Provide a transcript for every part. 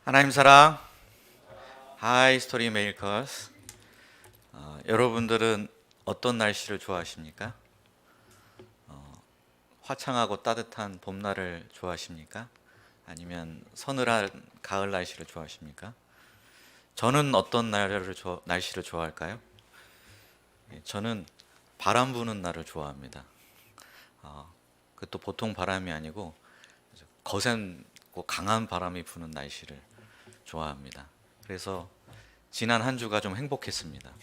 하나님 사랑, 하이 스토리 메이커스. 여러분들은 어떤 날씨를 좋아하십니까? 화창하고 따뜻한 봄날을 좋아하십니까? 아니면 서늘한 가을 날씨를 좋아하십니까? 저는 어떤 날씨를 좋아할까요? 저는 바람 부는 날을 좋아합니다. 그것도 보통 바람이 아니고 거센고 강한 바람이 부는 날씨를 좋아합니다. 그래서 지난 한 주가 좀 행복했습니다.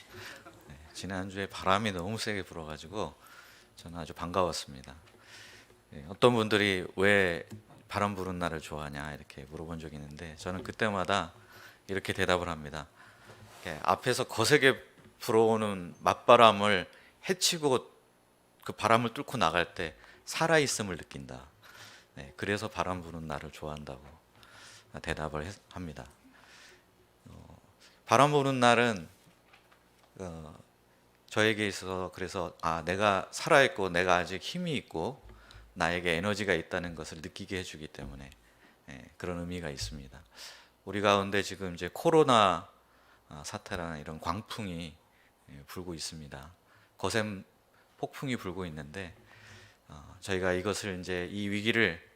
지난 한 주에 바람이 너무 세게 불어가지고 저는 아주 반가웠습니다. 어떤 분들이 왜 바람 부는 날을 좋아하냐 이렇게 물어본 적이 있는데 저는 그때마다 이렇게 대답을 합니다. 앞에서 거세게 불어오는 맞바람을 헤치고 그 바람을 뚫고 나갈 때 살아있음을 느낀다. 그래서 바람 부는 날을 좋아한다고 대답을 합니다. 바람 부는 날은 저에게 있어서 그래서 내가 살아있고 내가 아직 힘이 있고 나에게 에너지가 있다는 것을 느끼게 해주기 때문에 그런 의미가 있습니다. 우리 가운데 지금 이제 코로나 사태라는 이런 광풍이 불고 있습니다. 거센 폭풍이 불고 있는데 저희가 이것을 이제 이 위기를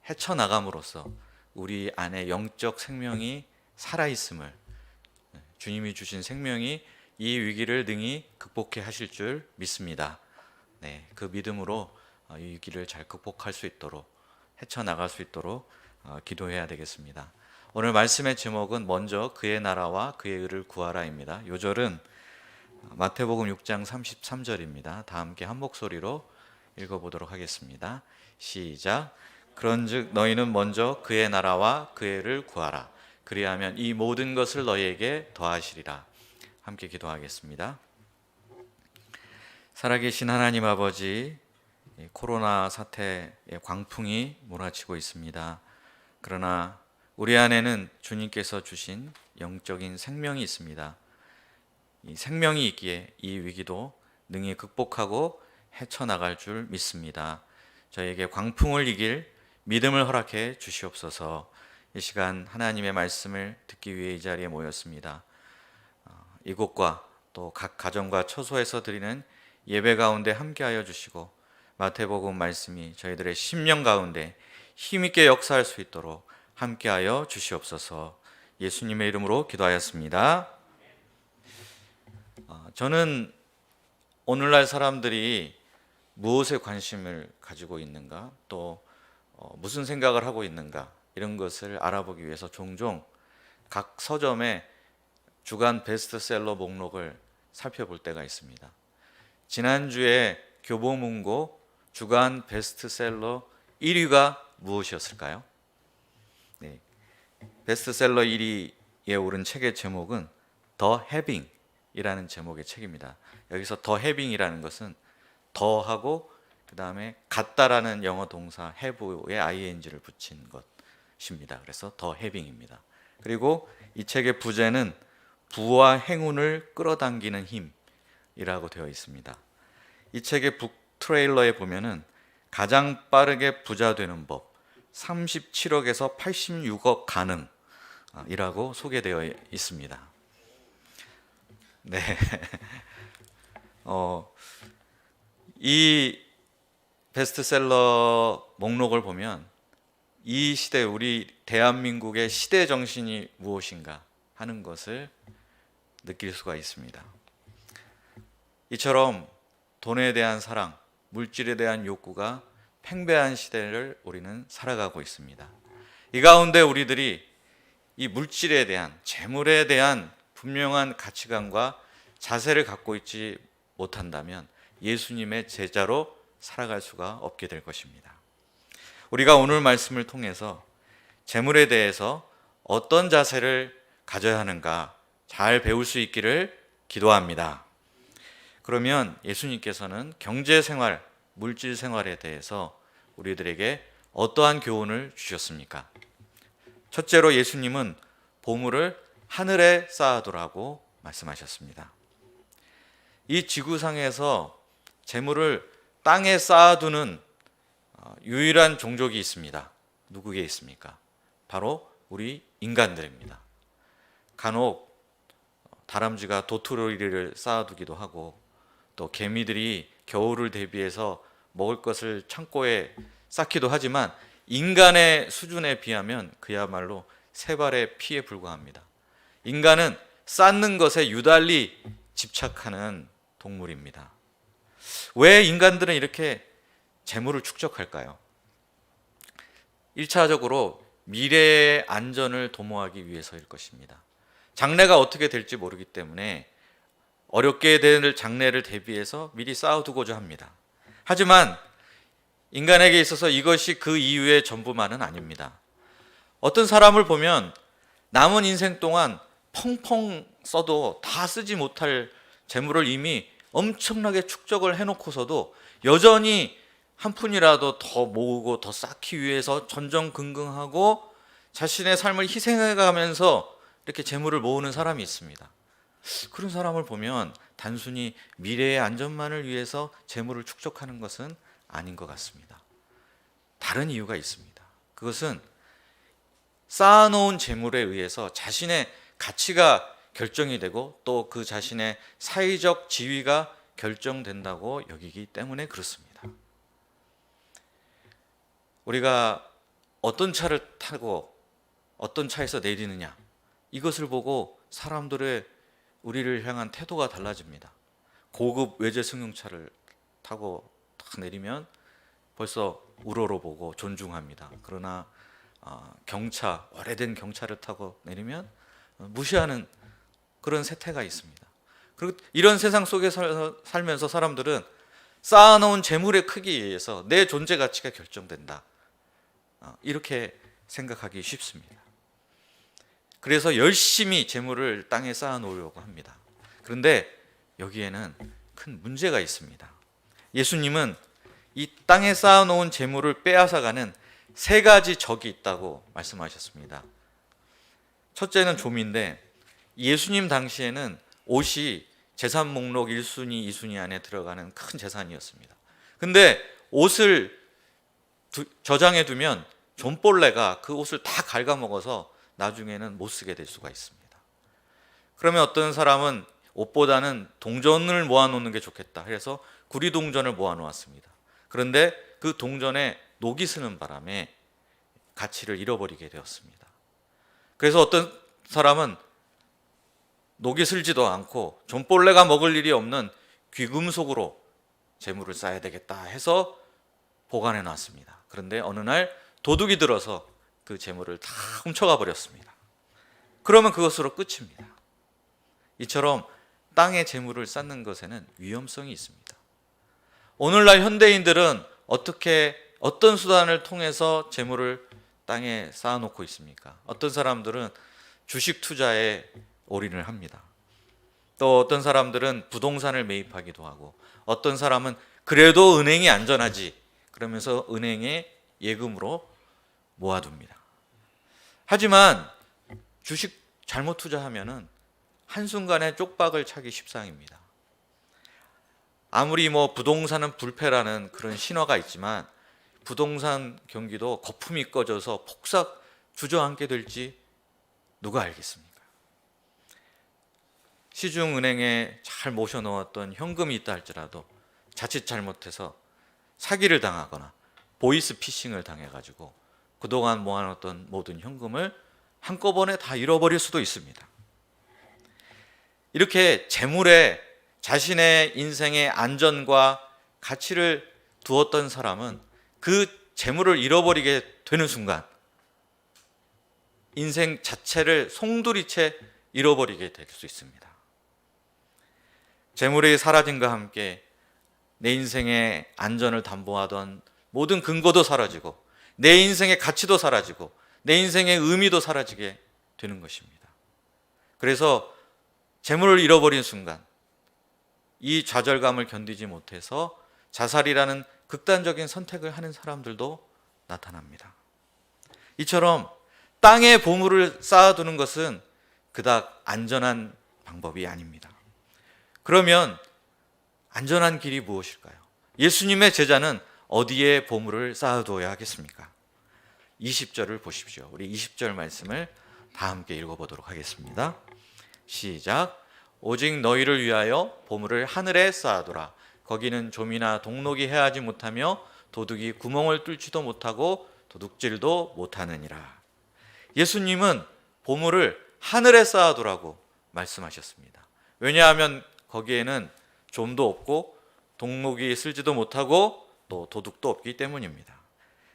헤쳐나감으로써 우리 안에 영적 생명이 살아있음을, 주님이 주신 생명이 이 위기를 능히 극복해 하실 줄 믿습니다. 그 믿음으로 이 위기를 잘 극복할 수 있도록, 헤쳐나갈 수 있도록 기도해야 되겠습니다. 오늘 말씀의 제목은 먼저 그의 나라와 그의 의를 구하라입니다. 요절은 마태복음 6장 33절입니다. 다 함께 한 목소리로 읽어보도록 하겠습니다. 시작. 그런즉 너희는 먼저 그의 나라와 그의 의를 구하라. 그리하면 이 모든 것을 너희에게 더하시리라. 함께 기도하겠습니다. 살아계신 하나님 아버지, 코로나 사태의 광풍이 몰아치고 있습니다. 그러나 우리 안에는 주님께서 주신 영적인 생명이 있습니다. 이 생명이 있기에 이 위기도 능히 극복하고 헤쳐나갈 줄 믿습니다. 저에게 광풍을 이길 믿음을 허락해 주시옵소서. 이 시간 하나님의 말씀을 듣기 위해 이 자리에 모였습니다. 이곳과 또 각 가정과 처소에서 드리는 예배 가운데 함께하여 주시고 마태복음 말씀이 저희들의 심령 가운데 힘있게 역사할 수 있도록 함께하여 주시옵소서. 예수님의 이름으로 기도하였습니다. 저는 오늘날 사람들이 무엇에 관심을 가지고 있는가, 또 무슨 생각을 하고 있는가, 이런 것을 알아보기 위해서 종종 각 서점의 주간 베스트셀러 목록을 살펴볼 때가 있습니다. 지난주에 교보문고 주간 베스트셀러 1위가 무엇이었을까요? 베스트셀러 1위에 오른 책의 제목은 더 해빙이라는 제목의 책입니다. 여기서 더 해빙이라는 것은 더하고 그 다음에 같다라는 영어 동사 have에 ing를 붙인 것입니다. 그래서 더 해빙입니다. 그리고 이 책의 부제는 부와 행운을 끌어당기는 힘이라고 되어 있습니다. 이 책의 북 트레일러에 보면은 가장 빠르게 부자 되는 법 37억에서 86억 가능이라고 소개되어 있습니다. 이 베스트셀러 목록을 보면 이 시대, 우리 대한민국의 시대 정신이 무엇인가 하는 것을 느낄 수가 있습니다. 이처럼 돈에 대한 사랑, 물질에 대한 욕구가 팽배한 시대를 우리는 살아가고 있습니다. 이 가운데 우리들이 이 물질에 대한, 재물에 대한 분명한 가치관과 자세를 갖고 있지 못한다면 예수님의 제자로 살아갈 수가 없게 될 것입니다. 우리가 오늘 말씀을 통해서 재물에 대해서 어떤 자세를 가져야 하는가 잘 배울 수 있기를 기도합니다. 그러면 예수님께서는 경제생활, 물질생활에 대해서 우리들에게 어떠한 교훈을 주셨습니까? 첫째로 예수님은 보물을 하늘에 쌓아두라고 말씀하셨습니다. 이 지구상에서 재물을 땅에 쌓아두는 유일한 종족이 있습니다. 누구게 있습니까? 바로 우리 인간들입니다. 간혹 다람쥐가 도토리를 쌓아두기도 하고 또 개미들이 겨울을 대비해서 먹을 것을 창고에 쌓기도 하지만 인간의 수준에 비하면 그야말로 세 발의 피에 불과합니다. 인간은 쌓는 것에 유달리 집착하는 동물입니다. 왜 인간들은 이렇게 재물을 축적할까요? 1차적으로 미래의 안전을 도모하기 위해서일 것입니다. 장래가 어떻게 될지 모르기 때문에 어렵게 될 장래를 대비해서 미리 쌓아두고자 합니다. 하지만 인간에게 있어서 이것이 그 이유의 전부만은 아닙니다. 어떤 사람을 보면 남은 인생 동안 펑펑 써도 다 쓰지 못할 재물을 이미 엄청나게 축적을 해놓고서도 여전히 한 푼이라도 더 모으고 더 쌓기 위해서 전전긍긍하고 자신의 삶을 희생해가면서 이렇게 재물을 모으는 사람이 있습니다. 그런 사람을 보면 단순히 미래의 안전만을 위해서 재물을 축적하는 것은 아닌 것 같습니다. 다른 이유가 있습니다. 그것은 쌓아놓은 재물에 의해서 자신의 가치가 결정이 되고 또 그 자신의 사회적 지위가 결정된다고 여기기 때문에 그렇습니다. 우리가 어떤 차를 타고 어떤 차에서 내리느냐, 이것을 보고 사람들의 우리를 향한 태도가 달라집니다. 고급 외제 승용차를 타고 딱 내리면 벌써 우러러보고 존중합니다. 그러나 경차, 오래된 경차를 타고 내리면 무시하는 그런 세태가 있습니다. 그리고 이런 세상 속에 살면서 사람들은 쌓아놓은 재물의 크기에 의해서 내 존재 가치가 결정된다, 이렇게 생각하기 쉽습니다. 그래서 열심히 재물을 땅에 쌓아놓으려고 합니다. 그런데 여기에는 큰 문제가 있습니다. 예수님은 이 땅에 쌓아놓은 재물을 빼앗아가는 세 가지 적이 있다고 말씀하셨습니다. 첫째는 좀인데, 예수님 당시에는 옷이 재산 목록 1순위, 2순위 안에 들어가는 큰 재산이었습니다. 근데 옷을 저장해 두면 존벌레가 그 옷을 다 갉아먹어서 나중에는 못 쓰게 될 수가 있습니다. 그러면 어떤 사람은 옷보다는 동전을 모아놓는 게 좋겠다 해서 구리동전을 모아놓았습니다. 그런데 그 동전에 녹이 스는 바람에 가치를 잃어버리게 되었습니다. 그래서 어떤 사람은 녹이 슬지도 않고 존벌레가 먹을 일이 없는 귀금속으로 재물을 쌓아야 되겠다 해서 보관해 놨습니다. 그런데 어느 날 도둑이 들어서 그 재물을 다 훔쳐가 버렸습니다. 그러면 그것으로 끝입니다. 이처럼 땅에 재물을 쌓는 것에는 위험성이 있습니다. 오늘날 현대인들은 어떤 수단을 통해서 재물을 땅에 쌓아놓고 있습니까? 어떤 사람들은 주식 투자에 올인을 합니다. 또 어떤 사람들은 부동산을 매입하기도 하고, 어떤 사람은 그래도 은행이 안전하지 그러면서 은행에 예금으로 모아둡니다. 하지만 주식 잘못 투자하면은 한순간에 쪽박을 차기 십상입니다. 아무리 부동산은 불패라는 그런 신화가 있지만 부동산 경기도 거품이 꺼져서 폭삭 주저앉게 될지 누가 알겠습니까? 시중은행에 잘 모셔놓았던 현금이 있다 할지라도 자칫 잘못해서 사기를 당하거나 보이스피싱을 당해가지고 그동안 모아놨던 모든 현금을 한꺼번에 다 잃어버릴 수도 있습니다. 이렇게 재물에 자신의 인생의 안전과 가치를 두었던 사람은 그 재물을 잃어버리게 되는 순간 인생 자체를 송두리째 잃어버리게 될 수 있습니다. 재물이 사라짐과 함께 내 인생의 안전을 담보하던 모든 근거도 사라지고 내 인생의 가치도 사라지고 내 인생의 의미도 사라지게 되는 것입니다. 그래서 재물을 잃어버린 순간 이 좌절감을 견디지 못해서 자살이라는 극단적인 선택을 하는 사람들도 나타납니다. 이처럼 땅에 보물을 쌓아두는 것은 그닥 안전한 방법이 아닙니다. 그러면 안전한 길이 무엇일까요? 예수님의 제자는 어디에 보물을 쌓아두어야 하겠습니까? 20절을 보십시오. 우리 20절 말씀을 다 함께 읽어보도록 하겠습니다. 시작. 오직 너희를 위하여 보물을 하늘에 쌓아두라. 거기는 좀이나 동록이 해하지 못하며 도둑이 구멍을 뚫지도 못하고 도둑질도 못하느니라. 예수님은 보물을 하늘에 쌓아두라고 말씀하셨습니다. 왜냐하면 거기에는 좀도 없고 동록이 쓸지도 못하고 또 도둑도 없기 때문입니다.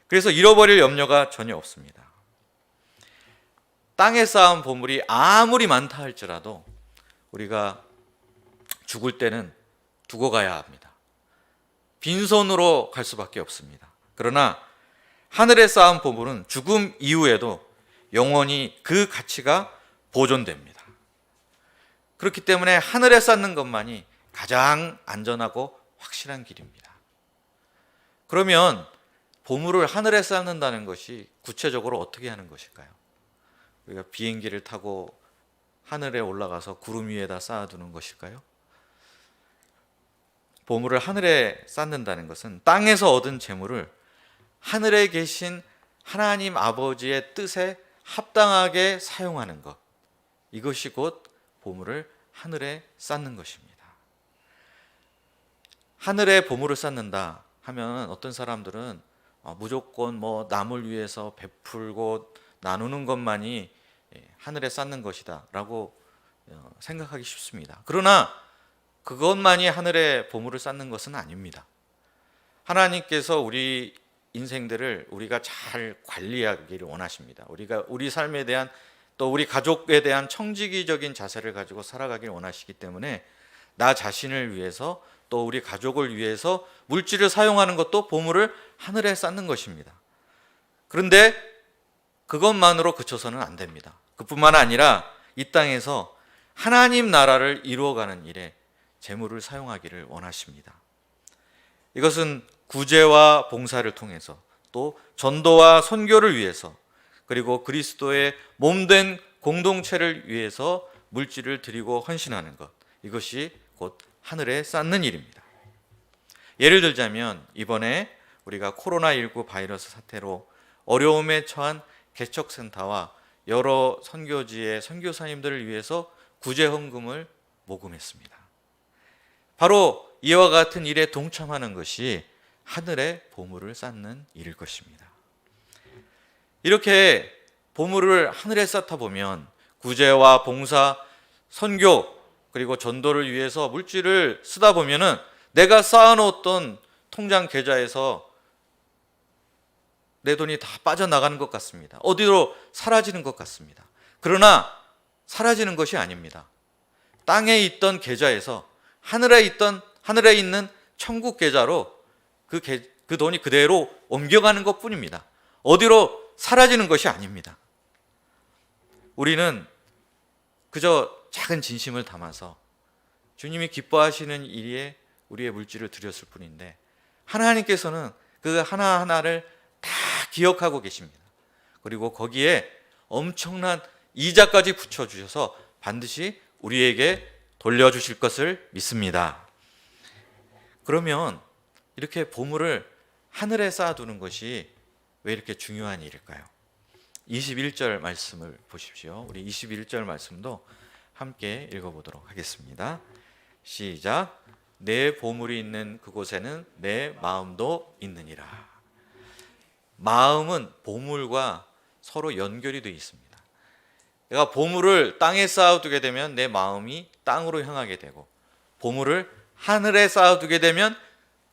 그래서 잃어버릴 염려가 전혀 없습니다. 땅에 쌓은 보물이 아무리 많다 할지라도 우리가 죽을 때는 두고 가야 합니다. 빈손으로 갈 수밖에 없습니다. 그러나 하늘에 쌓은 보물은 죽음 이후에도 영원히 그 가치가 보존됩니다. 그렇기 때문에 하늘에 쌓는 것만이 가장 안전하고 확실한 길입니다. 그러면 보물을 하늘에 쌓는다는 것이 구체적으로 어떻게 하는 것일까요? 우리가 비행기를 타고 하늘에 올라가서 구름 위에다 쌓아두는 것일까요? 보물을 하늘에 쌓는다는 것은 땅에서 얻은 재물을 하늘에 계신 하나님 아버지의 뜻에 합당하게 사용하는 것, 이것이 곧 보물을 하늘에 쌓는 것입니다. 하늘에 보물을 쌓는다 하면 어떤 사람들은 무조건 남을 위해서 베풀고 나누는 것만이 하늘에 쌓는 것이다 라고 생각하기 쉽습니다. 그러나 그것만이 하늘에 보물을 쌓는 것은 아닙니다. 하나님께서 우리 인생들을 우리가 잘 관리하기를 원하십니다. 우리가 우리 삶에 대한 또 우리 가족에 대한 청지기적인 자세를 가지고 살아가길 원하시기 때문에 나 자신을 위해서 또 우리 가족을 위해서 물질을 사용하는 것도 보물을 하늘에 쌓는 것입니다. 그런데 그것만으로 그쳐서는 안 됩니다. 그뿐만 아니라 이 땅에서 하나님 나라를 이루어가는 일에 재물을 사용하기를 원하십니다. 이것은 구제와 봉사를 통해서 또 전도와 선교를 위해서 그리고 그리스도의 몸된 공동체를 위해서 물질을 드리고 헌신하는 것, 이것이 곧 하늘에 쌓는 일입니다. 예를 들자면 이번에 우리가 코로나19 바이러스 사태로 어려움에 처한 개척센터와 여러 선교지의 선교사님들을 위해서 구제 헌금을 모금했습니다. 바로 이와 같은 일에 동참하는 것이 하늘에 보물을 쌓는 일일 것입니다. 이렇게 보물을 하늘에 쌓다 보면 구제와 봉사, 선교 그리고 전도를 위해서 물질을 쓰다 보면은 내가 쌓아놓았던 통장 계좌에서 내 돈이 다 빠져나가는 것 같습니다. 어디로 사라지는 것 같습니다. 그러나 사라지는 것이 아닙니다. 땅에 있던 계좌에서 하늘에 있는 천국 계좌로 그 돈이 그대로 옮겨가는 것 뿐입니다. 어디로 사라지는 것이 아닙니다. 우리는 그저 작은 진심을 담아서 주님이 기뻐하시는 일에 우리의 물질을 드렸을 뿐인데 하나님께서는 그 하나하나를 다 기억하고 계십니다. 그리고 거기에 엄청난 이자까지 붙여주셔서 반드시 우리에게 돌려주실 것을 믿습니다. 그러면 이렇게 보물을 하늘에 쌓아두는 것이 왜 이렇게 중요한 일일까요? 21절 말씀을 보십시오. 우리 21절 말씀도 함께 읽어보도록 하겠습니다. 시작. 내 보물이 있는 그곳에는 내 마음도 있느니라. 마음은 보물과 서로 연결이 되어 있습니다. 내가 보물을 땅에 쌓아두게 되면 내 마음이 땅으로 향하게 되고 보물을 하늘에 쌓아두게 되면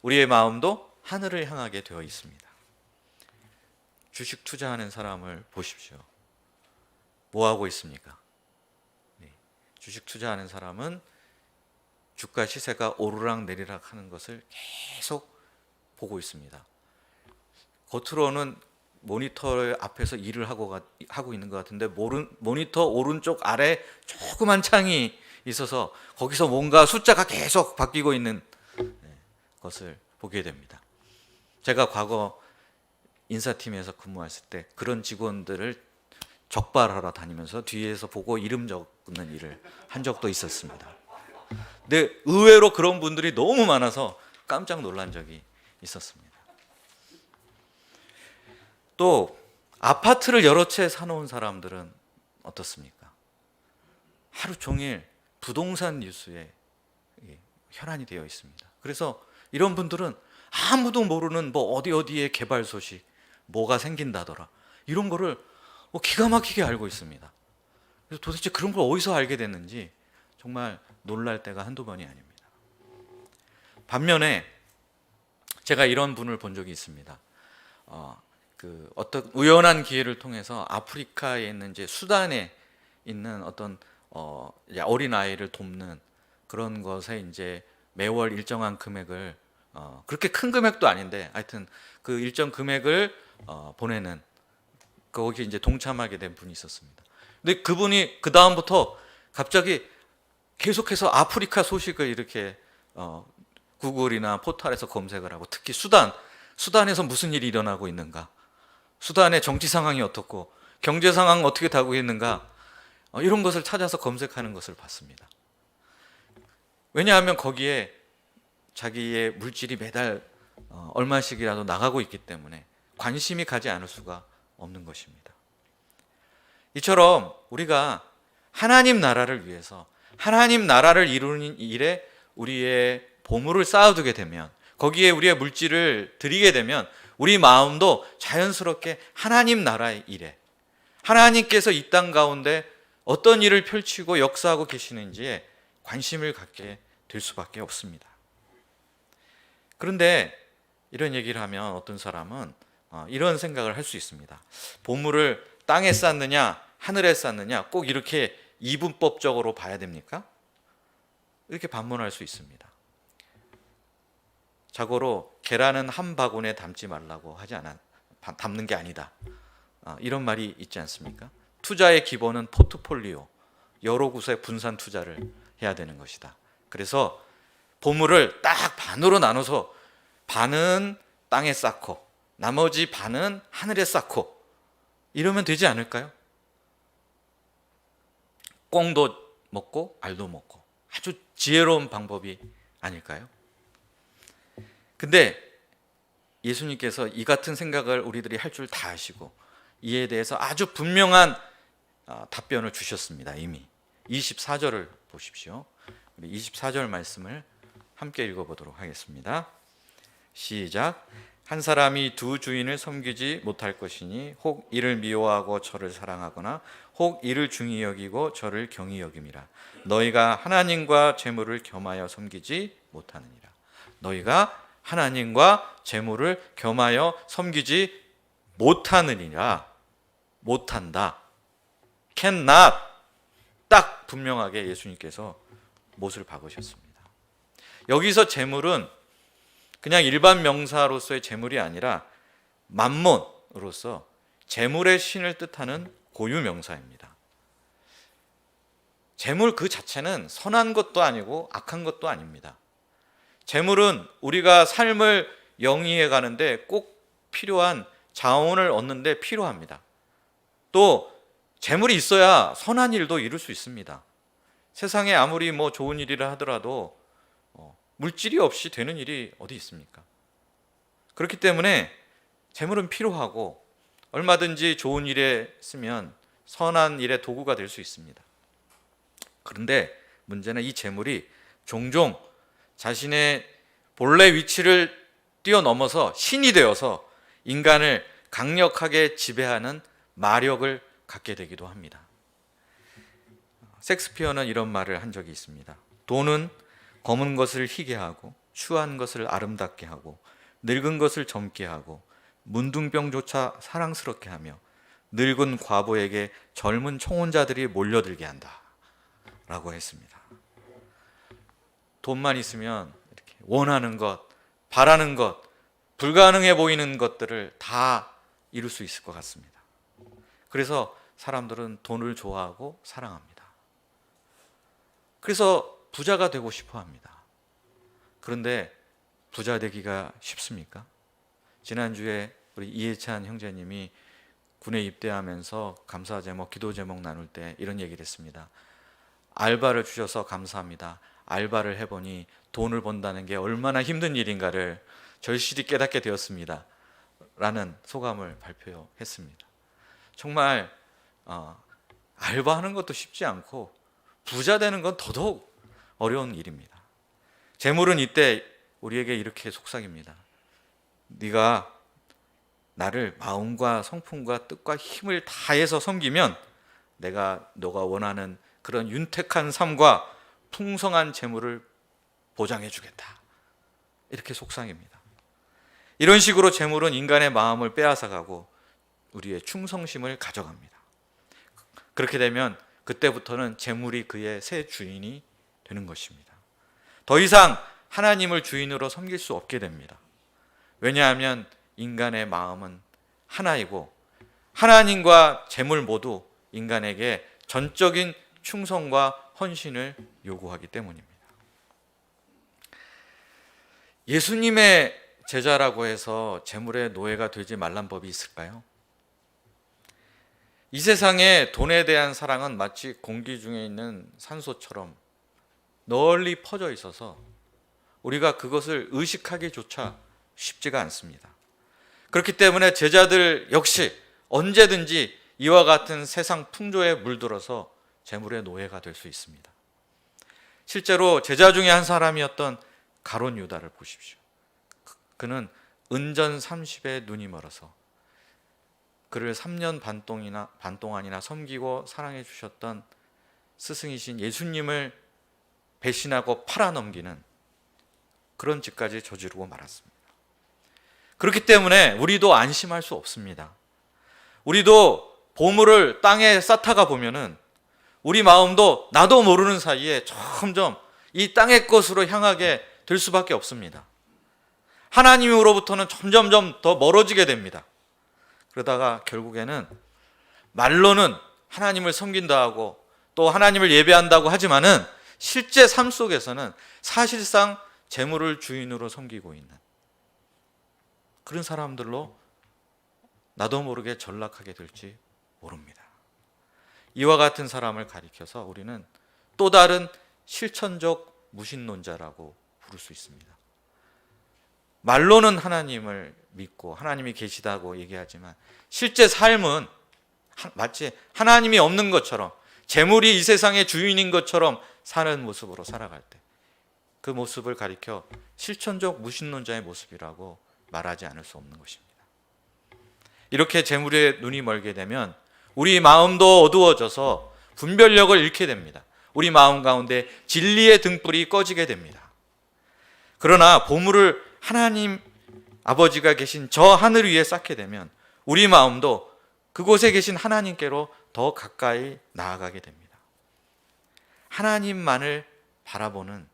우리의 마음도 하늘을 향하게 되어 있습니다. 주식 투자하는 사람을 보십시오. 뭐 하고 있습니까? 주식 투자하는 사람은 주가 시세가 오르락 내리락 하는 것을 계속 보고 있습니다. 겉으로는 모니터 앞에서 일을 하고 있는 것 같은데 모니터 오른쪽 아래 조그만 창이 있어서 거기서 뭔가 숫자가 계속 바뀌고 있는 것을 보게 됩니다. 제가 과거 인사팀에서 근무했을 때 그런 직원들을 적발하러 다니면서 뒤에서 보고 이름 적는 일을 한 적도 있었습니다. 근데 의외로 그런 분들이 너무 많아서 깜짝 놀란 적이 있었습니다. 또 아파트를 여러 채 사놓은 사람들은 어떻습니까? 하루 종일 부동산 뉴스에 혈안이 되어 있습니다. 그래서 이런 분들은 아무도 모르는 뭐 어디에 개발 소식, 뭐가 생긴다더라, 이런 거를 기가 막히게 알고 있습니다. 그래서 도대체 그런 걸 어디서 알게 됐는지 정말 놀랄 때가 한두 번이 아닙니다. 반면에 제가 이런 분을 본 적이 있습니다. 어떤 우연한 기회를 통해서 아프리카에 있는 이제 수단에 있는 어떤 어린 아이를 돕는 그런 것에 이제 매월 일정한 금액을 그렇게 큰 금액도 아닌데 하여튼 그 일정 금액을 보내는, 거기 이제 동참하게 된 분이 있었습니다. 근데 그분이 그 다음부터 갑자기 계속해서 아프리카 소식을 이렇게 구글이나 포털에서 검색을 하고, 특히 수단에서 무슨 일이 일어나고 있는가, 수단의 정치 상황이 어떻고 경제 상황은 어떻게 다고 있는가, 이런 것을 찾아서 검색하는 것을 봤습니다. 왜냐하면 거기에 자기의 물질이 매달 얼마씩이라도 나가고 있기 때문에 관심이 가지 않을 수가 없는 것입니다. 이처럼 우리가 하나님 나라를 위해서, 하나님 나라를 이루는 일에 우리의 보물을 쌓아두게 되면, 거기에 우리의 물질을 드리게 되면 우리 마음도 자연스럽게 하나님 나라의 일에, 하나님께서 이 땅 가운데 어떤 일을 펼치고 역사하고 계시는지에 관심을 갖게 될 수밖에 없습니다. 그런데 이런 얘기를 하면 어떤 사람은 이런 생각을 할 수 있습니다. 보물을 땅에 쌓느냐 하늘에 쌓느냐 꼭 이렇게 이분법적으로 봐야 됩니까? 이렇게 반문할 수 있습니다. 자고로 계란은 한 바구니에 담지 말라고 하지 않아, 담는 게 아니다, 이런 말이 있지 않습니까? 투자의 기본은 포트폴리오, 여러 곳에 분산 투자를 해야 되는 것이다. 그래서 보물을 딱 반으로 나눠서 반은 땅에 쌓고 나머지 반은 하늘에 쌓고 이러면 되지 않을까요? 꽁도 먹고 알도 먹고 아주 지혜로운 방법이 아닐까요? 근데 예수님께서 이 같은 생각을 우리들이 할 줄 다 아시고 이에 대해서 아주 분명한 답변을 주셨습니다. 이미 24절을 보십시오. 우리 24절 말씀을 함께 읽어보도록 하겠습니다. 시작. 한 사람이 두 주인을 섬기지 못할 것이니 혹 이를 미워하고 저를 사랑하거나 혹 이를 중히 여기고 저를 경히 여김이라. 너희가 하나님과 재물을 겸하여 섬기지 못하느니라. 너희가 하나님과 재물을 겸하여 섬기지 못하느니라. 못한다. cannot. 딱 분명하게 예수님께서 못을 박으셨습니다. 여기서 재물은 그냥 일반 명사로서의 재물이 아니라 만몬으로서 재물의 신을 뜻하는 고유 명사입니다. 재물 그 자체는 선한 것도 아니고 악한 것도 아닙니다. 재물은 우리가 삶을 영위해 가는데 꼭 필요한 자원을 얻는데 필요합니다. 또 재물이 있어야 선한 일도 이룰 수 있습니다. 세상에 아무리 뭐 좋은 일이라 하더라도 물질이 없이 되는 일이 어디 있습니까? 그렇기 때문에 재물은 필요하고 얼마든지 좋은 일에 쓰면 선한 일의 도구가 될 수 있습니다. 그런데 문제는 이 재물이 종종 자신의 본래 위치를 뛰어넘어서 신이 되어서 인간을 강력하게 지배하는 마력을 갖게 되기도 합니다. 섹스피어는 이런 말을 한 적이 있습니다. 돈은 검은 것을 희게 하고 추한 것을 아름답게 하고 늙은 것을 젊게 하고 문둥병조차 사랑스럽게 하며 늙은 과부에게 젊은 청혼자들이 몰려들게 한다 라고 했습니다. 돈만 있으면 이렇게 원하는 것, 바라는 것, 불가능해 보이는 것들을 다 이룰 수 있을 것 같습니다. 그래서 사람들은 돈을 좋아하고 사랑합니다. 그래서 부자가 되고 싶어 합니다. 그런데 부자 되기가 쉽습니까? 지난주에 우리 이해찬 형제님이 군에 입대하면서 감사 제목, 기도 제목 나눌 때 이런 얘기를 했습니다. 알바를 주셔서 감사합니다. 알바를 해보니 돈을 번다는 게 얼마나 힘든 일인가를 절실히 깨닫게 되었습니다. 라는 소감을 발표했습니다. 정말 알바하는 것도 쉽지 않고 부자 되는 건 더더욱 어려운 일입니다. 재물은 이때 우리에게 이렇게 속삭입니다. 네가 나를 마음과 성품과 뜻과 힘을 다해서 섬기면 내가 너가 원하는 그런 윤택한 삶과 풍성한 재물을 보장해 주겠다. 이렇게 속삭입니다. 이런 식으로 재물은 인간의 마음을 빼앗아가고 우리의 충성심을 가져갑니다. 그렇게 되면 그때부터는 재물이 그의 새 주인이 되는 것입니다. 더 이상 하나님을 주인으로 섬길 수 없게 됩니다. 왜냐하면 인간의 마음은 하나이고 하나님과 재물 모두 인간에게 전적인 충성과 헌신을 요구하기 때문입니다. 예수님의 제자라고 해서 재물의 노예가 되지 말란 법이 있을까요? 이 세상에 돈에 대한 사랑은 마치 공기 중에 있는 산소처럼 널리 퍼져 있어서 우리가 그것을 의식하기조차 쉽지가 않습니다. 그렇기 때문에 제자들 역시 언제든지 이와 같은 세상 풍조에 물들어서 재물의 노예가 될 수 있습니다. 실제로 제자 중에 한 사람이었던 가룟 유다를 보십시오. 그는 은전 30에 눈이 멀어서 그를 3년 반 동안이나 섬기고 사랑해 주셨던 스승이신 예수님을 배신하고 팔아넘기는 그런 짓까지 저지르고 말았습니다. 그렇기 때문에 우리도 안심할 수 없습니다. 우리도 보물을 땅에 쌓다가 보면은 우리 마음도 나도 모르는 사이에 점점 이 땅의 것으로 향하게 될 수밖에 없습니다. 하나님으로부터는 점점점 더 멀어지게 됩니다. 그러다가 결국에는 말로는 하나님을 섬긴다 하고 또 하나님을 예배한다고 하지만은 실제 삶 속에서는 사실상 재물을 주인으로 섬기고 있는 그런 사람들로 나도 모르게 전락하게 될지 모릅니다. 이와 같은 사람을 가리켜서 우리는 또 다른 실천적 무신론자라고 부를 수 있습니다. 말로는 하나님을 믿고 하나님이 계시다고 얘기하지만 실제 삶은 마치 하나님이 없는 것처럼 재물이 이 세상의 주인인 것처럼 사는 모습으로 살아갈 때 그 모습을 가리켜 실천적 무신론자의 모습이라고 말하지 않을 수 없는 것입니다. 이렇게 재물에 눈이 멀게 되면 우리 마음도 어두워져서 분별력을 잃게 됩니다. 우리 마음 가운데 진리의 등불이 꺼지게 됩니다. 그러나 보물을 하나님 아버지가 계신 저 하늘 위에 쌓게 되면 우리 마음도 그곳에 계신 하나님께로 더 가까이 나아가게 됩니다. 하나님만을 바라보는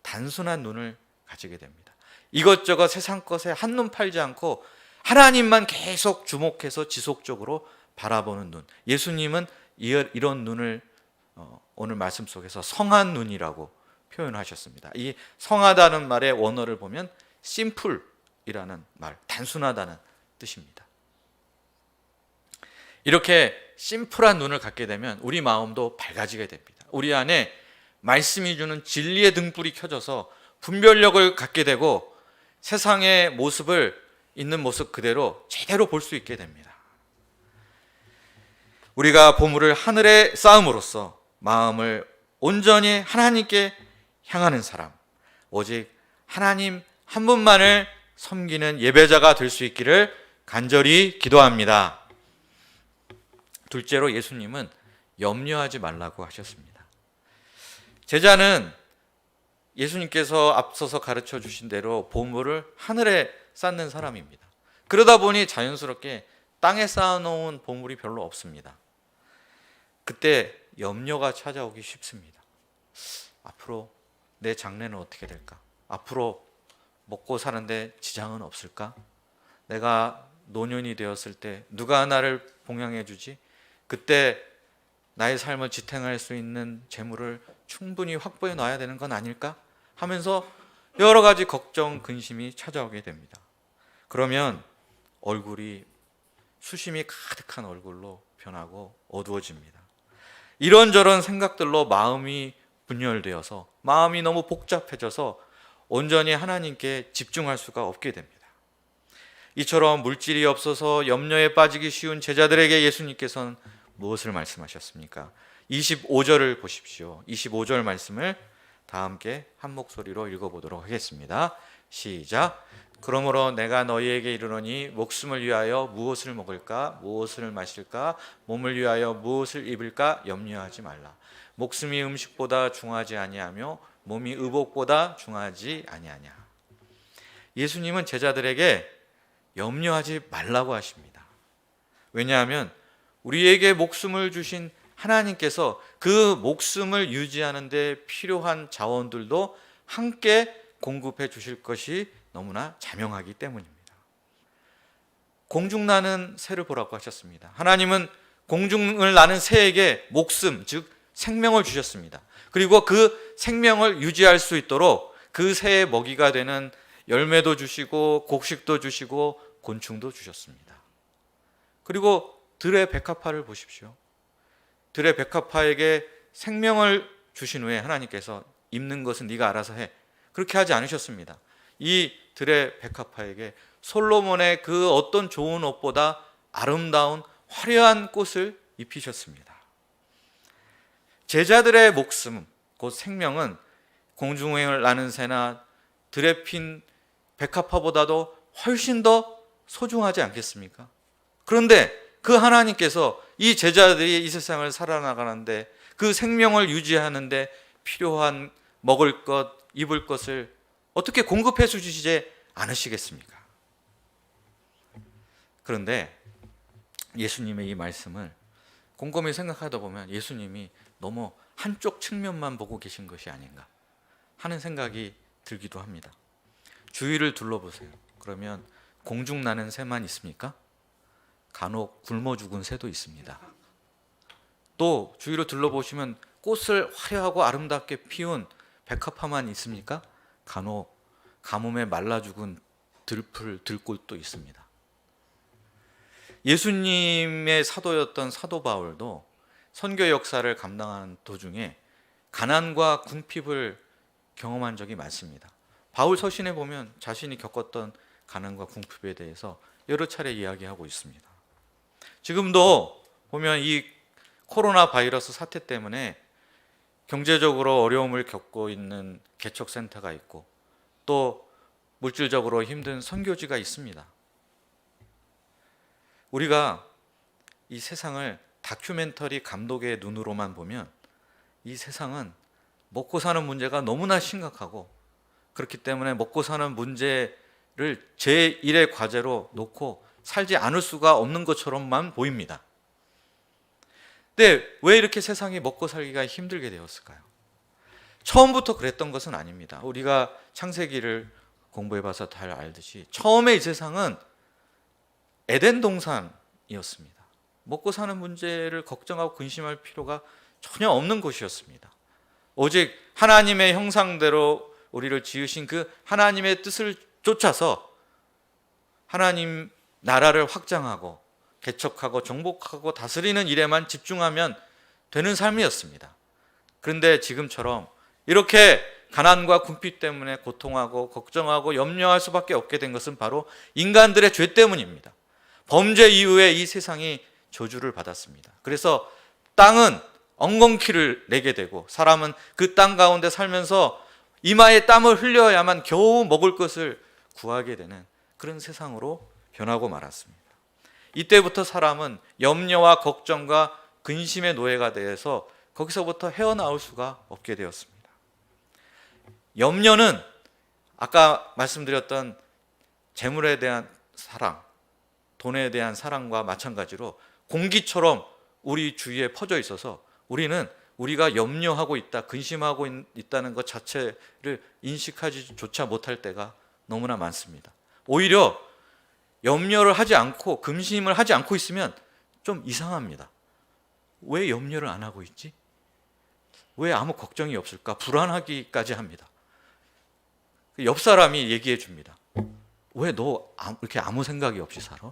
단순한 눈을 가지게 됩니다. 이것저것 세상 것에 한눈 팔지 않고 하나님만 계속 주목해서 지속적으로 바라보는 눈. 예수님은 이런 눈을 오늘 말씀 속에서 성한 눈이라고 표현하셨습니다. 이 성하다는 말의 원어를 보면 심플이라는 말, 단순하다는 뜻입니다. 이렇게 심플한 눈을 갖게 되면 우리 마음도 밝아지게 됩니다. 우리 안에 말씀이 주는 진리의 등불이 켜져서 분별력을 갖게 되고 세상의 모습을 있는 모습 그대로 제대로 볼 수 있게 됩니다. 우리가 보물을 하늘에 쌓음으로써 마음을 온전히 하나님께 향하는 사람, 오직 하나님 한 분만을 섬기는 예배자가 될 수 있기를 간절히 기도합니다. 둘째로 예수님은 염려하지 말라고 하셨습니다. 제자는 예수님께서 앞서서 가르쳐 주신 대로 보물을 하늘에 쌓는 사람입니다. 그러다 보니 자연스럽게 땅에 쌓아놓은 보물이 별로 없습니다. 그때 염려가 찾아오기 쉽습니다. 앞으로 내 장래는 어떻게 될까? 앞으로 먹고 사는데 지장은 없을까? 내가 노년이 되었을 때 누가 나를 봉양해 주지? 그때 나의 삶을 지탱할 수 있는 재물을 충분히 확보해 놔야 되는 건 아닐까? 하면서 여러 가지 걱정, 근심이 찾아오게 됩니다. 그러면 얼굴이 수심이 가득한 얼굴로 변하고 어두워집니다. 이런저런 생각들로 마음이 분열되어서 마음이 너무 복잡해져서 온전히 하나님께 집중할 수가 없게 됩니다. 이처럼 물질이 없어서 염려에 빠지기 쉬운 제자들에게 예수님께서는 무엇을 말씀하셨습니까? 25절을 보십시오. 25절 말씀을 다 함께 한 목소리로 읽어보도록 하겠습니다. 시작. 그러므로 내가 너희에게 이르노니 목숨을 위하여 무엇을 먹을까 무엇을 마실까 몸을 위하여 무엇을 입을까 염려하지 말라. 목숨이 음식보다 중하지 아니하며 몸이 의복보다 중하지 아니하냐. 예수님은 제자들에게 염려하지 말라고 하십니다. 왜냐하면 우리에게 목숨을 주신 하나님께서 그 목숨을 유지하는 데 필요한 자원들도 함께 공급해 주실 것이 너무나 자명하기 때문입니다. 공중나는 새를 보라고 하셨습니다. 하나님은 공중을 나는 새에게 목숨, 즉 생명을 주셨습니다. 그리고 그 생명을 유지할 수 있도록 그 새의 먹이가 되는 열매도 주시고 곡식도 주시고 곤충도 주셨습니다. 그리고 들의 백합화를 보십시오. 들의 백합화에게 생명을 주신 후에 하나님께서 입는 것은 네가 알아서 해. 그렇게 하지 않으셨습니다. 이 들의 백합화에게 솔로몬의 그 어떤 좋은 옷보다 아름다운 화려한 꽃을 입히셨습니다. 제자들의 목숨, 곧 생명은 공중을 나는 새나 들에 핀 백합화보다도 훨씬 더 소중하지 않겠습니까? 그런데 그 하나님께서 이 제자들이 이 세상을 살아나가는데 그 생명을 유지하는데 필요한 먹을 것, 입을 것을 어떻게 공급해 주시지 않으시겠습니까? 그런데 예수님의 이 말씀을 곰곰이 생각하다 보면 예수님이 너무 한쪽 측면만 보고 계신 것이 아닌가 하는 생각이 들기도 합니다. 주위를 둘러보세요. 그러면 공중 나는 새만 있습니까? 간혹 굶어 죽은 새도 있습니다. 또 주위로 둘러보시면 꽃을 화려하고 아름답게 피운 백합화만 있습니까? 간혹 가뭄에 말라 죽은 들꽃도 있습니다. 예수님의 사도였던 사도 바울도 선교 역사를 감당하는 도중에 가난과 궁핍을 경험한 적이 많습니다. 바울 서신에 보면 자신이 겪었던 가난과 궁핍에 대해서 여러 차례 이야기하고 있습니다. 지금도 보면 이 코로나 바이러스 사태 때문에 경제적으로 어려움을 겪고 있는 개척센터가 있고 또 물질적으로 힘든 선교지가 있습니다. 우리가 이 세상을 다큐멘터리 감독의 눈으로만 보면 이 세상은 먹고 사는 문제가 너무나 심각하고 그렇기 때문에 먹고 사는 문제를 제1의 과제로 놓고 살지 않을 수가 없는 것처럼만 보입니다. 근데 왜 이렇게 세상이 먹고 살기가 힘들게 되었을까요? 처음부터 그랬던 것은 아닙니다. 우리가 창세기를 공부해봐서 잘 알듯이 처음에 이 세상은 에덴 동산이었습니다. 먹고 사는 문제를 걱정하고 근심할 필요가 전혀 없는 곳이었습니다. 오직 하나님의 형상대로 우리를 지으신 그 하나님의 뜻을 쫓아서 하나님 나라를 확장하고 개척하고 정복하고 다스리는 일에만 집중하면 되는 삶이었습니다. 그런데 지금처럼 이렇게 가난과 궁핍 때문에 고통하고 걱정하고 염려할 수밖에 없게 된 것은 바로 인간들의 죄 때문입니다. 범죄 이후에 이 세상이 저주를 받았습니다. 그래서 땅은 엉겅퀴를 내게 되고 사람은 그 땅 가운데 살면서 이마에 땀을 흘려야만 겨우 먹을 것을 구하게 되는 그런 세상으로 변하고 말았습니다. 이때부터 사람은 염려와 걱정과 근심의 노예가 되어서 거기서부터 헤어나올 수가 없게 되었습니다. 염려는 아까 말씀드렸던 재물에 대한 사랑, 돈에 대한 사랑과 마찬가지로 공기처럼 우리 주위에 퍼져 있어서 우리는 우리가 염려하고 있다, 근심하고 있다는 것 자체를 인식하지조차 못할 때가 너무나 많습니다. 오히려 염려를 하지 않고 근심을 하지 않고 있으면 좀 이상합니다. 왜 염려를 안 하고 있지? 왜 아무 걱정이 없을까? 불안하기까지 합니다. 옆 사람이 얘기해 줍니다. 왜 너 이렇게 아무 생각이 없이 살아?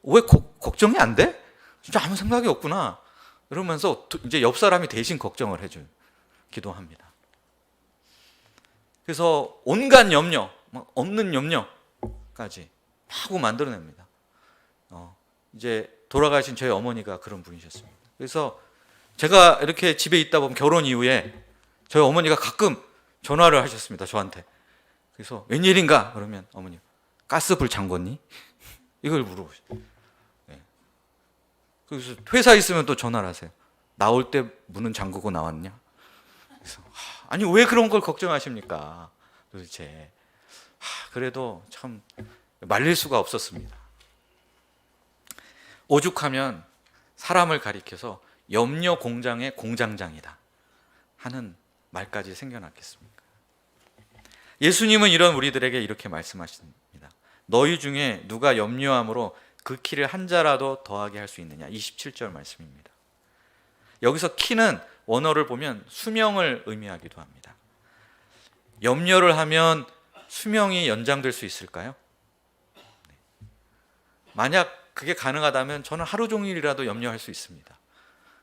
왜 걱정이 안 돼? 진짜 아무 생각이 없구나. 이러면서 이제 옆 사람이 대신 걱정을 해주기도 합니다. 그래서 온갖 염려, 없는 염려까지 하고 만들어냅니다. 이제 돌아가신 저희 어머니가 그런 분이셨습니다. 그래서 제가 이렇게 집에 있다 보면 결혼 이후에 저희 어머니가 가끔 전화를 하셨습니다, 저한테. 그래서 웬일인가 그러면 어머니 가스불 잠궜니? 이걸 물어보셔요. 네. 그래서 회사 있으면 또 전화를 하세요. 나올 때 문은 잠그고 나왔냐? 그래서 아니 왜 그런 걸 걱정하십니까? 도대체. 그래도 참 말릴 수가 없었습니다. 오죽하면 사람을 가리켜서 염려 공장의 공장장이다 하는 말까지 생겨났겠습니까? 예수님은 이런 우리들에게 이렇게 말씀하십니다. 너희 중에 누가 염려함으로 그 키를 한 자라도 더하게 할 수 있느냐? 27절 말씀입니다. 여기서 키는 원어를 보면 수명을 의미하기도 합니다. 염려를 하면 수명이 연장될 수 있을까요? 만약 그게 가능하다면 저는 하루 종일이라도 염려할 수 있습니다.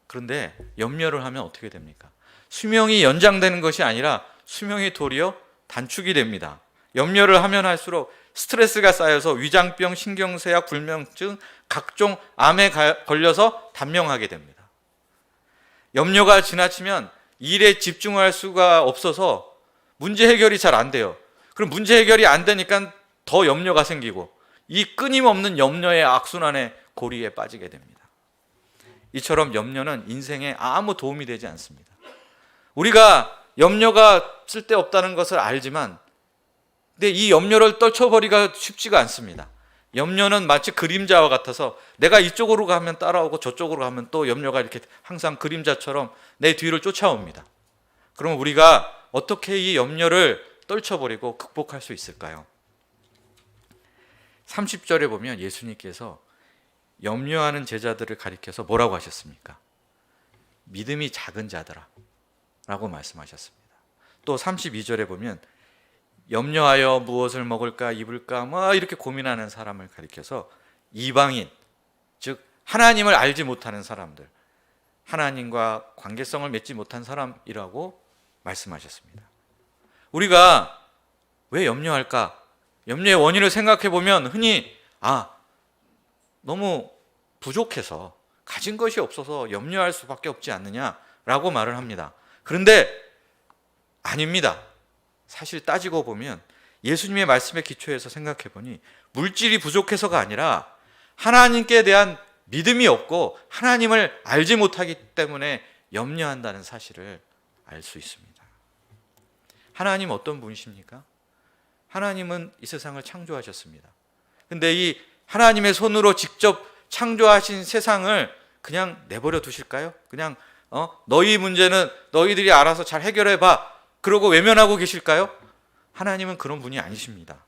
그런데 염려를 하면 어떻게 됩니까? 수명이 연장되는 것이 아니라 수명이 도리어 단축이 됩니다. 염려를 하면 할수록 스트레스가 쌓여서 위장병, 신경쇠약, 불면증, 각종 암에 걸려서 단명하게 됩니다. 염려가 지나치면 일에 집중할 수가 없어서 문제 해결이 잘 안 돼요. 그럼 문제 해결이 안 되니까 더 염려가 생기고 이 끊임없는 염려의 악순환의 고리에 빠지게 됩니다. 이처럼 염려는 인생에 아무 도움이 되지 않습니다. 우리가 염려가 쓸데없다는 것을 알지만 근데 이 염려를 떨쳐버리기가 쉽지가 않습니다. 염려는 마치 그림자와 같아서 내가 이쪽으로 가면 따라오고 저쪽으로 가면 또 염려가 이렇게 항상 그림자처럼 내 뒤를 쫓아옵니다. 그럼 우리가 어떻게 이 염려를 떨쳐버리고 극복할 수 있을까요? 30절에 보면 예수님께서 염려하는 제자들을 가리켜서 뭐라고 하셨습니까? 믿음이 작은 자들아 라고 말씀하셨습니다. 또 32절에 보면 염려하여 무엇을 먹을까 입을까 이렇게 고민하는 사람을 가리켜서 이방인, 즉 하나님을 알지 못하는 사람들, 하나님과 관계성을 맺지 못한 사람이라고 말씀하셨습니다. 우리가 왜 염려할까? 염려의 원인을 생각해 보면 흔히 너무 부족해서 가진 것이 없어서 염려할 수밖에 없지 않느냐라고 말을 합니다. 그런데 아닙니다. 사실 따지고 보면 예수님의 말씀에 기초해서 생각해 보니 물질이 부족해서가 아니라 하나님께 대한 믿음이 없고 하나님을 알지 못하기 때문에 염려한다는 사실을 알 수 있습니다. 하나님 어떤 분이십니까? 하나님은 이 세상을 창조하셨습니다. 근데 이 하나님의 손으로 직접 창조하신 세상을 그냥 내버려 두실까요? 그냥 너희 문제는 너희들이 알아서 잘 해결해 봐. 그러고 외면하고 계실까요? 하나님은 그런 분이 아니십니다.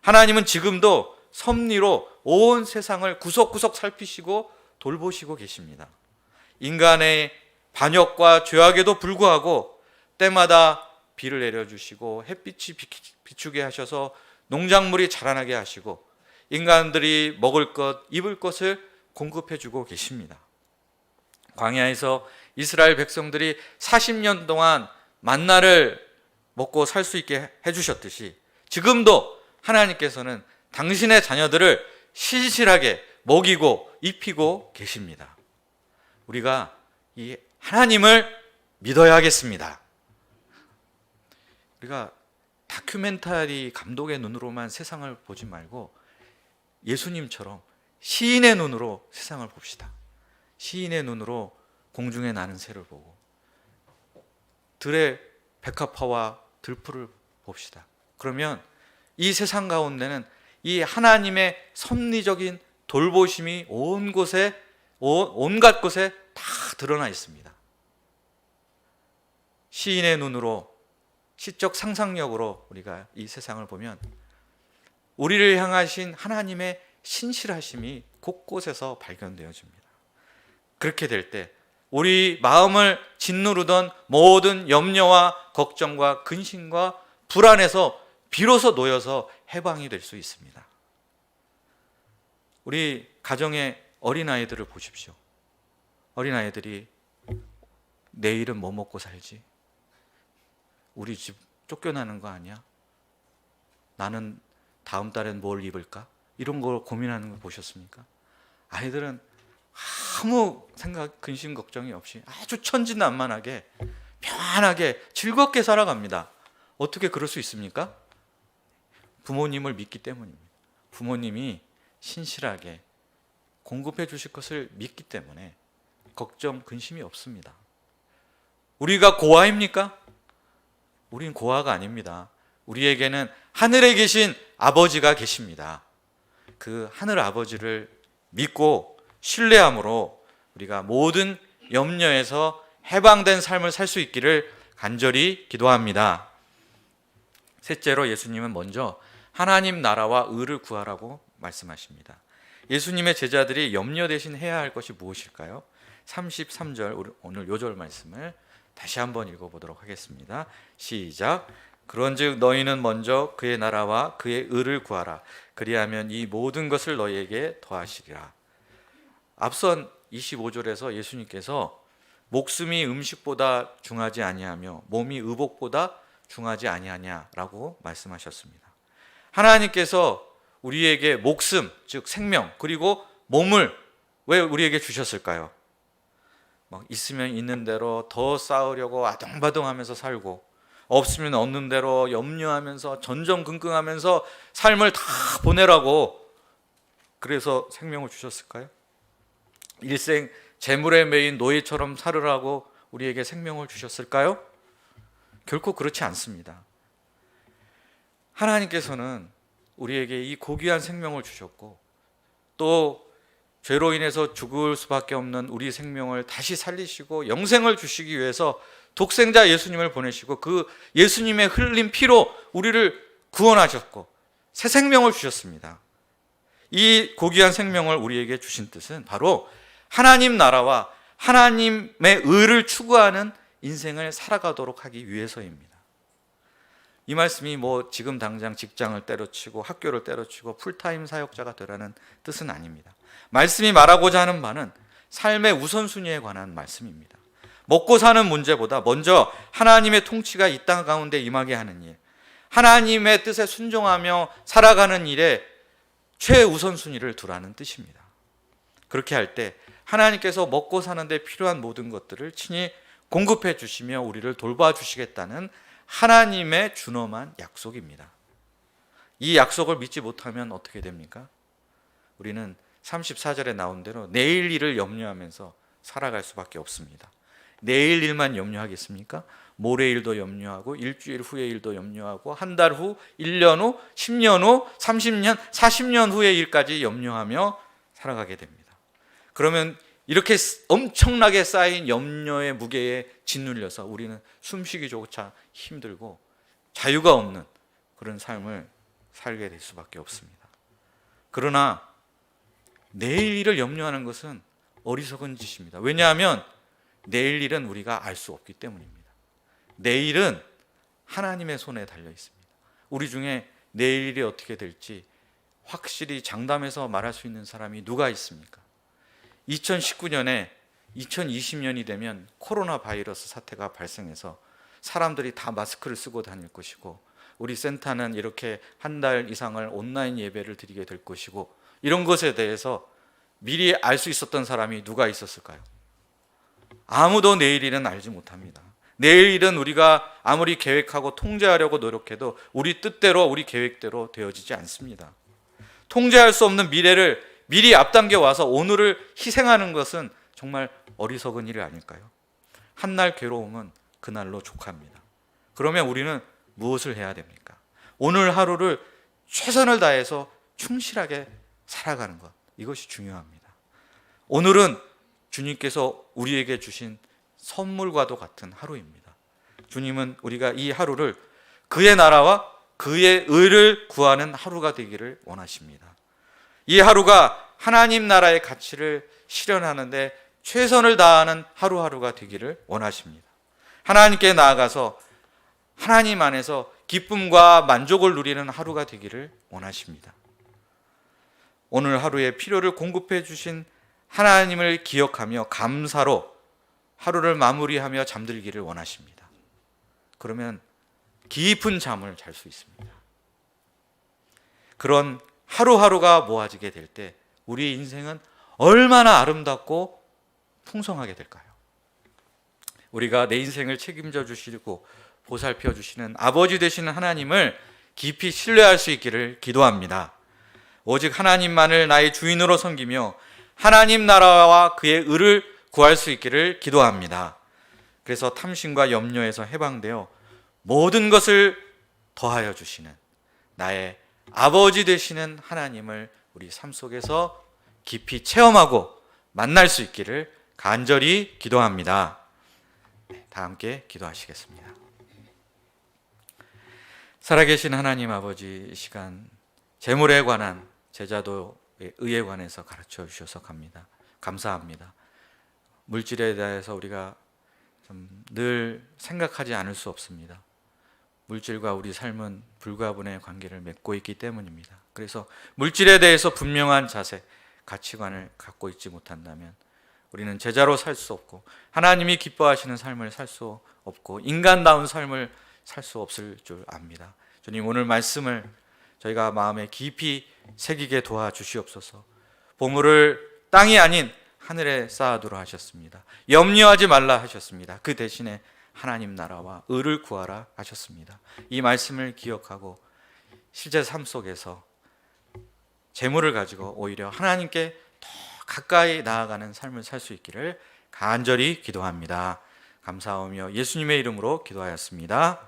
하나님은 지금도 섭리로 온 세상을 구석구석 살피시고 돌보시고 계십니다. 인간의 반역과 죄악에도 불구하고 때마다 비를 내려주시고 햇빛이 비추게 하셔서 농작물이 자라나게 하시고 인간들이 먹을 것, 입을 것을 공급해주고 계십니다. 광야에서 이스라엘 백성들이 40년 동안 만나를 먹고 살 수 있게 해주셨듯이 지금도 하나님께서는 당신의 자녀들을 신실하게 먹이고 입히고 계십니다. 우리가 이 하나님을 믿어야겠습니다. 우리가 다큐멘터리 감독의 눈으로만 세상을 보지 말고 예수님처럼 시인의 눈으로 세상을 봅시다. 시인의 눈으로 공중에 나는 새를 보고 들의 백합화와 들풀을 봅시다. 그러면 이 세상 가운데는 이 하나님의 섭리적인 돌보심이 온갖 곳에 다 드러나 있습니다. 시인의 눈으로 시적 상상력으로 우리가 이 세상을 보면 우리를 향하신 하나님의 신실하심이 곳곳에서 발견되어집니다. 그렇게 될 때 우리 마음을 짓누르던 모든 염려와 걱정과 근심과 불안에서 비로소 놓여서 해방이 될 수 있습니다. 우리 가정의 어린아이들을 보십시오. 어린아이들이 내일은 뭐 먹고 살지? 우리 집 쫓겨나는 거 아니야? 나는 다음 달엔 뭘 입을까? 이런 걸 고민하는 걸 보셨습니까? 아이들은 아무 생각, 근심, 걱정이 없이 아주 천진난만하게 편안하게 즐겁게 살아갑니다. 어떻게 그럴 수 있습니까? 부모님을 믿기 때문입니다. 부모님이 신실하게 공급해 주실 것을 믿기 때문에 걱정, 근심이 없습니다. 우리가 고아입니까? 우린 고아가 아닙니다. 우리에게는 하늘에 계신 아버지가 계십니다. 그 하늘 아버지를 믿고 신뢰함으로 우리가 모든 염려에서 해방된 삶을 살 수 있기를 간절히 기도합니다. 셋째로 예수님은 먼저 하나님 나라와 의를 구하라고 말씀하십니다. 예수님의 제자들이 염려 대신 해야 할 것이 무엇일까요? 33절 오늘 요절 말씀을 다시 한번 읽어보도록 하겠습니다. 시작. 그런즉 너희는 먼저 그의 나라와 그의 의를 구하라. 그리하면 이 모든 것을 너희에게 더하시리라. 앞선 25절에서 예수님께서 목숨이 음식보다 중하지 아니하며 몸이 의복보다 중하지 아니하냐라고 말씀하셨습니다. 하나님께서 우리에게 목숨, 즉 생명, 그리고 몸을 왜 우리에게 주셨을까요? 막 있으면 있는 대로 더 쌓으려고 아동바동하면서 살고, 없으면 없는 대로 염려하면서 전전긍긍하면서 삶을 다 보내라고 그래서 생명을 주셨을까요? 일생 재물에 매인 노예처럼 살으라고 우리에게 생명을 주셨을까요? 결코 그렇지 않습니다. 하나님께서는 우리에게 이 고귀한 생명을 주셨고, 또 죄로 인해서 죽을 수밖에 없는 우리 생명을 다시 살리시고 영생을 주시기 위해서 독생자 예수님을 보내시고 그 예수님의 흘린 피로 우리를 구원하셨고 새 생명을 주셨습니다. 이 고귀한 생명을 우리에게 주신 뜻은 바로 하나님 나라와 하나님의 의를 추구하는 인생을 살아가도록 하기 위해서입니다. 이 말씀이 지금 당장 직장을 때려치고 학교를 때려치고 풀타임 사역자가 되라는 뜻은 아닙니다. 말씀이 말하고자 하는 바는 삶의 우선순위에 관한 말씀입니다. 먹고 사는 문제보다 먼저 하나님의 통치가 이 땅 가운데 임하게 하는 일, 하나님의 뜻에 순종하며 살아가는 일에 최우선순위를 두라는 뜻입니다. 그렇게 할 때 하나님께서 먹고 사는데 필요한 모든 것들을 친히 공급해 주시며 우리를 돌봐주시겠다는 하나님의 준엄한 약속입니다. 이 약속을 믿지 못하면 어떻게 됩니까? 우리는 34절에 나온 대로 내일 일을 염려하면서 살아갈 수밖에 없습니다. 내일 일만 염려하겠습니까? 모레 일도 염려하고 일주일 후의 일도 염려하고 한 달 후, 1년 후, 10년 후, 30년, 40년 후의 일까지 염려하며 살아가게 됩니다. 그러면 이렇게 엄청나게 쌓인 염려의 무게에 짓눌려서 우리는 숨쉬기조차 힘들고 자유가 없는 그런 삶을 살게 될 수밖에 없습니다. 그러나 내일 일을 염려하는 것은 어리석은 짓입니다. 왜냐하면 내일 일은 우리가 알 수 없기 때문입니다. 내일은 하나님의 손에 달려 있습니다. 우리 중에 내일 일이 어떻게 될지 확실히 장담해서 말할 수 있는 사람이 누가 있습니까? 2019년에 2020년이 되면 코로나 바이러스 사태가 발생해서 사람들이 다 마스크를 쓰고 다닐 것이고, 우리 센터는 이렇게 한 달 이상을 온라인 예배를 드리게 될 것이고, 이런 것에 대해서 미리 알 수 있었던 사람이 누가 있었을까요? 아무도 내일 일은 알지 못합니다. 내일 일은 우리가 아무리 계획하고 통제하려고 노력해도 우리 뜻대로, 우리 계획대로 되어지지 않습니다. 통제할 수 없는 미래를 미리 앞당겨 와서 오늘을 희생하는 것은 정말 어리석은 일이 아닐까요? 한날 괴로움은 그날로 족합니다. 그러면 우리는 무엇을 해야 됩니까? 오늘 하루를 최선을 다해서 충실하게 살아가는 것, 이것이 중요합니다. 오늘은 주님께서 우리에게 주신 선물과도 같은 하루입니다. 주님은 우리가 이 하루를 그의 나라와 그의 의를 구하는 하루가 되기를 원하십니다. 이 하루가 하나님 나라의 가치를 실현하는데 최선을 다하는 하루하루가 되기를 원하십니다. 하나님께 나아가서 하나님 안에서 기쁨과 만족을 누리는 하루가 되기를 원하십니다. 오늘 하루의 필요를 공급해 주신 하나님을 기억하며 감사로 하루를 마무리하며 잠들기를 원하십니다. 그러면 깊은 잠을 잘 수 있습니다. 그런 하루하루가 모아지게 될 때 우리의 인생은 얼마나 아름답고 풍성하게 될까요? 우리가 내 인생을 책임져 주시고 보살펴 주시는 아버지 되시는 하나님을 깊이 신뢰할 수 있기를 기도합니다. 오직 하나님만을 나의 주인으로 섬기며 하나님 나라와 그의 의를 구할 수 있기를 기도합니다. 그래서 탐심과 염려에서 해방되어 모든 것을 더하여 주시는 나의 아버지 되시는 하나님을 우리 삶 속에서 깊이 체험하고 만날 수 있기를 간절히 기도합니다. 다 함께 기도하시겠습니다. 살아계신 하나님 아버지, 이 시간 재물에 관한 제자도의 의에 관해서 가르쳐 주셔서 감사합니다. 물질에 대해서 우리가 늘 생각하지 않을 수 없습니다. 물질과 우리 삶은 불가분의 관계를 맺고 있기 때문입니다. 그래서 물질에 대해서 분명한 자세, 가치관을 갖고 있지 못한다면 우리는 제자로 살 수 없고 하나님이 기뻐하시는 삶을 살 수 없고 인간다운 삶을 살 수 없을 줄 압니다. 주님, 오늘 말씀을 저희가 마음에 깊이 새기게 도와주시옵소서. 보물을 땅이 아닌 하늘에 쌓아두라 하셨습니다. 염려하지 말라 하셨습니다. 그 대신에 하나님 나라와 의를 구하라 하셨습니다. 이 말씀을 기억하고 실제 삶 속에서 재물을 가지고 오히려 하나님께 더 가까이 나아가는 삶을 살 수 있기를 간절히 기도합니다. 감사하며 예수님의 이름으로 기도하였습니다.